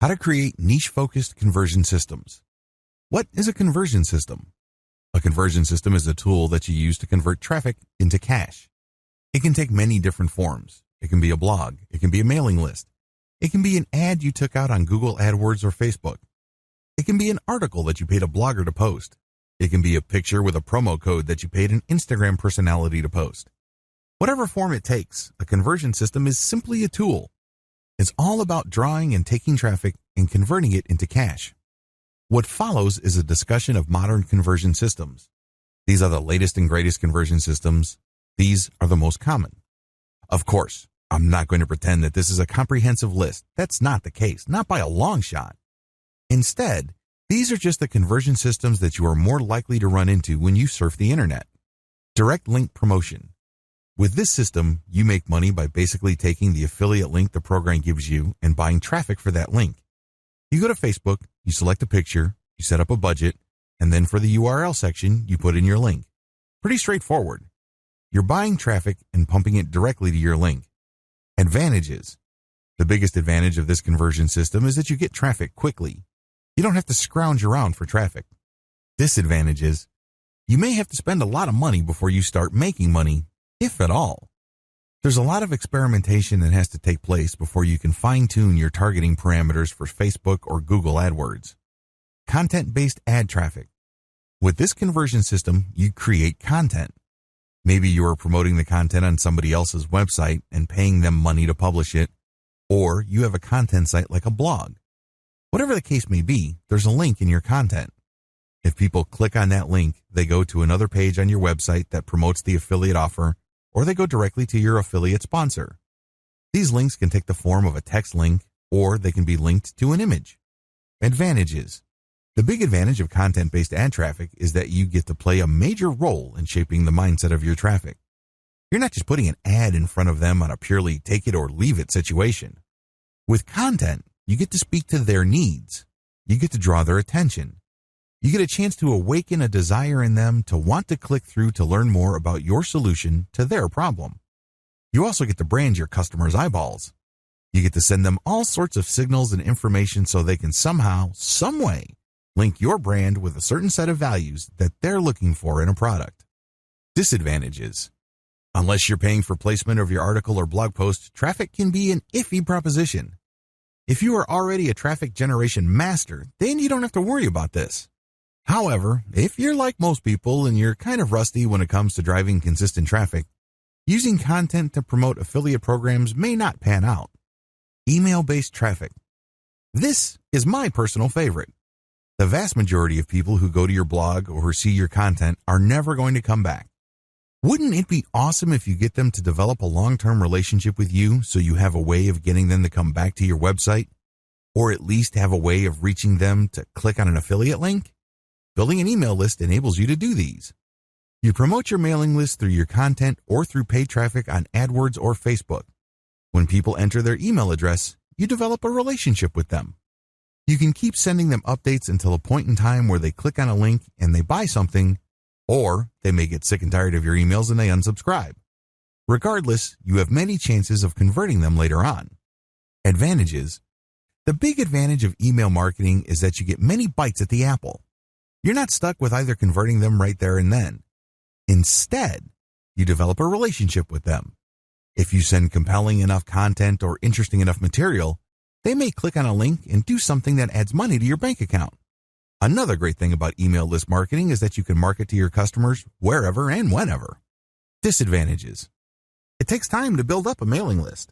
How to create niche-focused conversion systems. What is a conversion system? A conversion system is a tool that you use to convert traffic into cash. It can take many different forms. It can be a blog. It can be a mailing list. It can be an ad you took out on Google AdWords or Facebook. It can be an article that you paid a blogger to post. It can be a picture with a promo code that you paid an Instagram personality to post. Whatever form it takes, a conversion system is simply a tool. It's all about drawing and taking traffic and converting it into cash. What follows is a discussion of modern conversion systems. These are the latest and greatest conversion systems. These are the most common. Of course, I'm not going to pretend that this is a comprehensive list. That's not the case, not by a long shot. Instead, these are just the conversion systems that you are more likely to run into when you surf the internet. Direct link promotion. With this system, you make money by basically taking the affiliate link the program gives you and buying traffic for that link. You go to Facebook, you select a picture, you set up a budget, and then for the URL section, you put in your link. Pretty straightforward. You're buying traffic and pumping it directly to your link. Advantages. The biggest advantage of this conversion system is that you get traffic quickly. You don't have to scrounge around for traffic. Disadvantages. You may have to spend a lot of money before you start making money, if at all. There's a lot of experimentation that has to take place before you can fine-tune your targeting parameters for Facebook or Google AdWords. Content-based ad traffic. With this conversion system, you create content. Maybe you are promoting the content on somebody else's website and paying them money to publish it, or you have a content site like a blog. Whatever the case may be, there's a link in your content. If people click on that link, they go to another page on your website that promotes the affiliate offer, or they go directly to your affiliate sponsor. These links can take the form of a text link, or they can be linked to an image. Advantages. The big advantage of content-based ad traffic is that you get to play a major role in shaping the mindset of your traffic. You're not just putting an ad in front of them on a purely take it or leave it situation. With content, you get to speak to their needs. You get to draw their attention. You get a chance to awaken a desire in them to want to click through to learn more about your solution to their problem. You also get to brand your customers' eyeballs. You get to send them all sorts of signals and information so they can somehow, some way, link your brand with a certain set of values that they're looking for in a product. Disadvantages. Unless you're paying for placement of your article or blog post, traffic can be an iffy proposition. If you are already a traffic generation master, then you don't have to worry about this. However, if you're like most people and you're kind of rusty when it comes to driving consistent traffic, using content to promote affiliate programs may not pan out. Email-based traffic. This is my personal favorite. The vast majority of people who go to your blog or who see your content are never going to come back. Wouldn't it be awesome if you get them to develop a long-term relationship with you so you have a way of getting them to come back to your website? Or at least have a way of reaching them to click on an affiliate link? Building an email list enables you to do these. You promote your mailing list through your content or through paid traffic on AdWords or Facebook. When people enter their email address, you develop a relationship with them. You can keep sending them updates until a point in time where they click on a link and they buy something, or they may get sick and tired of your emails and they unsubscribe. Regardless, you have many chances of converting them later on. Advantages. The big advantage of email marketing is that you get many bites at the apple. You're not stuck with either converting them right there and then. Instead, you develop a relationship with them. If you send compelling enough content or interesting enough material, they may click on a link and do something that adds money to your bank account. Another great thing about email list marketing is that you can market to your customers wherever and whenever. Disadvantages. It takes time to build up a mailing list.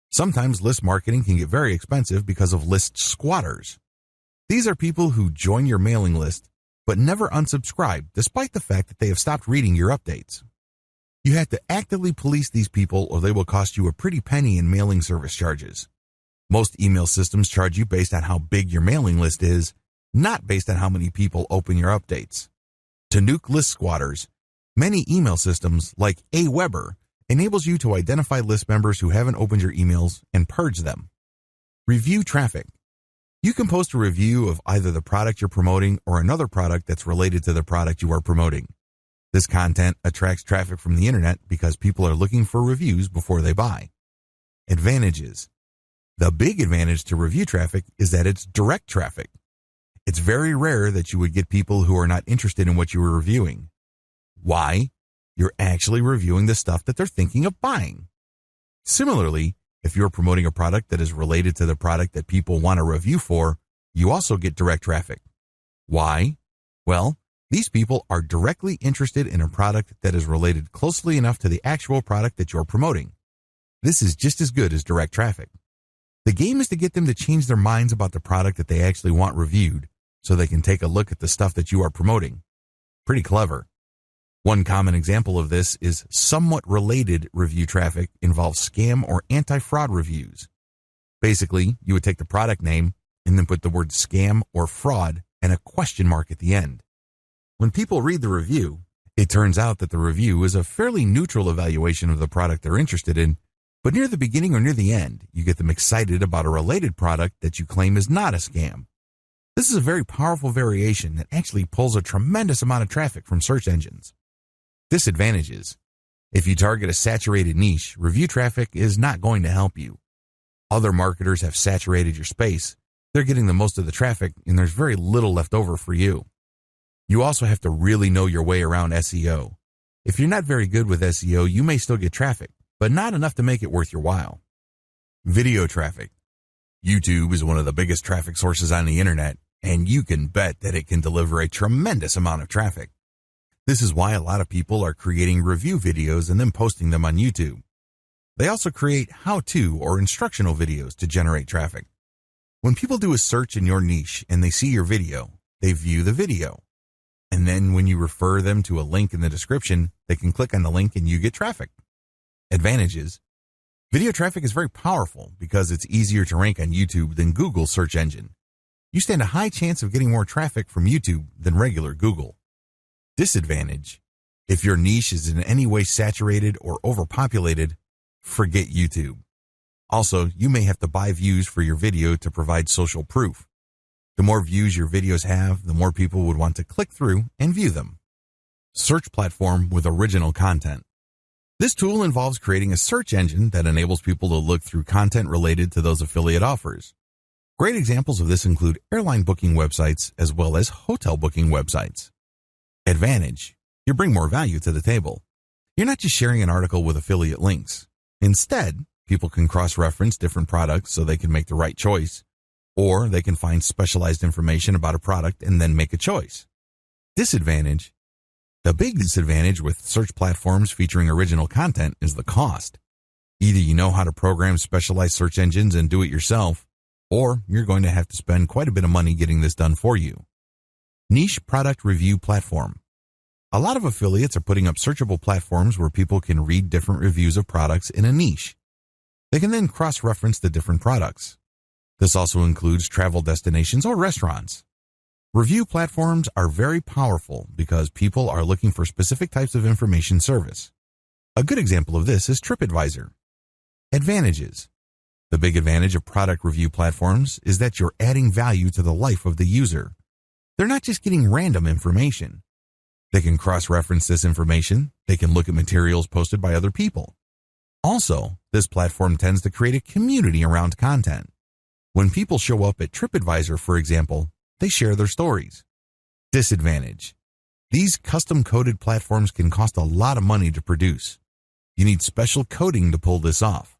Sometimes list marketing can get very expensive because of list squatters. These are people who join your mailing list but never unsubscribe despite the fact that they have stopped reading your updates. You have to actively police these people or they will cost you a pretty penny in mailing service charges. Most email systems charge you based on how big your mailing list is, not based on how many people open your updates. To nuke list squatters, many email systems like Aweber enables you to identify list members who haven't opened your emails and purge them. Review traffic. You can post a review of either the product you're promoting or another product that's related to the product you are promoting. This content attracts traffic from the internet because people are looking for reviews before they buy. Advantages. The big advantage to review traffic is that it's direct traffic. It's very rare that you would get people who are not interested in what you were reviewing. Why? You're actually reviewing the stuff that they're thinking of buying. Similarly, if you're promoting a product that is related to the product that people want to review for, you also get direct traffic. Why? Well, these people are directly interested in a product that is related closely enough to the actual product that you're promoting. This is just as good as direct traffic. The game is to get them to change their minds about the product that they actually want reviewed so they can take a look at the stuff that you are promoting. Pretty clever. One common example of this is somewhat related review traffic involves scam or anti-fraud reviews. Basically, you would take the product name and then put the word scam or fraud and a question mark at the end. When people read the review, it turns out that the review is a fairly neutral evaluation of the product they're interested in, but near the beginning or near the end, you get them excited about a related product that you claim is not a scam. This is a very powerful variation that actually pulls a tremendous amount of traffic from search engines. Disadvantages. If you target a saturated niche, review traffic is not going to help you. Other marketers have saturated your space. They're getting the most of the traffic, and there's very little left over for you. You also have to really know your way around SEO. If you're not very good with SEO, you may still get traffic, but not enough to make it worth your while. Video traffic. YouTube is one of the biggest traffic sources on the internet, and you can bet that it can deliver a tremendous amount of traffic. This is why a lot of people are creating review videos and then posting them on YouTube. They also create how-to or instructional videos to generate traffic. When people do a search in your niche and they see your video, they view the video. And then when you refer them to a link in the description, they can click on the link and you get traffic. Advantages. Video traffic is very powerful because it's easier to rank on YouTube than Google's search engine. You stand a high chance of getting more traffic from YouTube than regular Google. Disadvantage. If your niche is in any way saturated or overpopulated, forget YouTube. Also, you may have to buy views for your video to provide social proof. The more views your videos have, the more people would want to click through and view them. Search platform with original content. This tool involves creating a search engine that enables people to look through content related to those affiliate offers. Great examples of this include airline booking websites as well as hotel booking websites. Advantage. You bring more value to the table. You're not just sharing an article with affiliate links. Instead, people can cross-reference different products so they can make the right choice, or they can find specialized information about a product and then make a choice. Disadvantage. The big disadvantage with search platforms featuring original content is the cost. Either you know how to program specialized search engines and do it yourself, or you're going to have to spend quite a bit of money getting this done for you. Niche product review platform. A lot of affiliates are putting up searchable platforms where people can read different reviews of products in a niche. They can then cross-reference the different products. This also includes travel destinations or restaurants. Review platforms are very powerful because people are looking for specific types of information service. A good example of this is TripAdvisor. Advantages. The big advantage of product review platforms is that you're adding value to the life of the user. They're not just getting random information. They can cross-reference this information. They can look at materials posted by other people. Also, this platform tends to create a community around content. When people show up at TripAdvisor, for example, they share their stories. Disadvantage. These custom-coded platforms can cost a lot of money to produce. You need special coding to pull this off.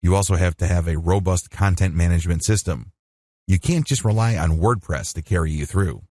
You also have to have a robust content management system. You can't just rely on WordPress to carry you through.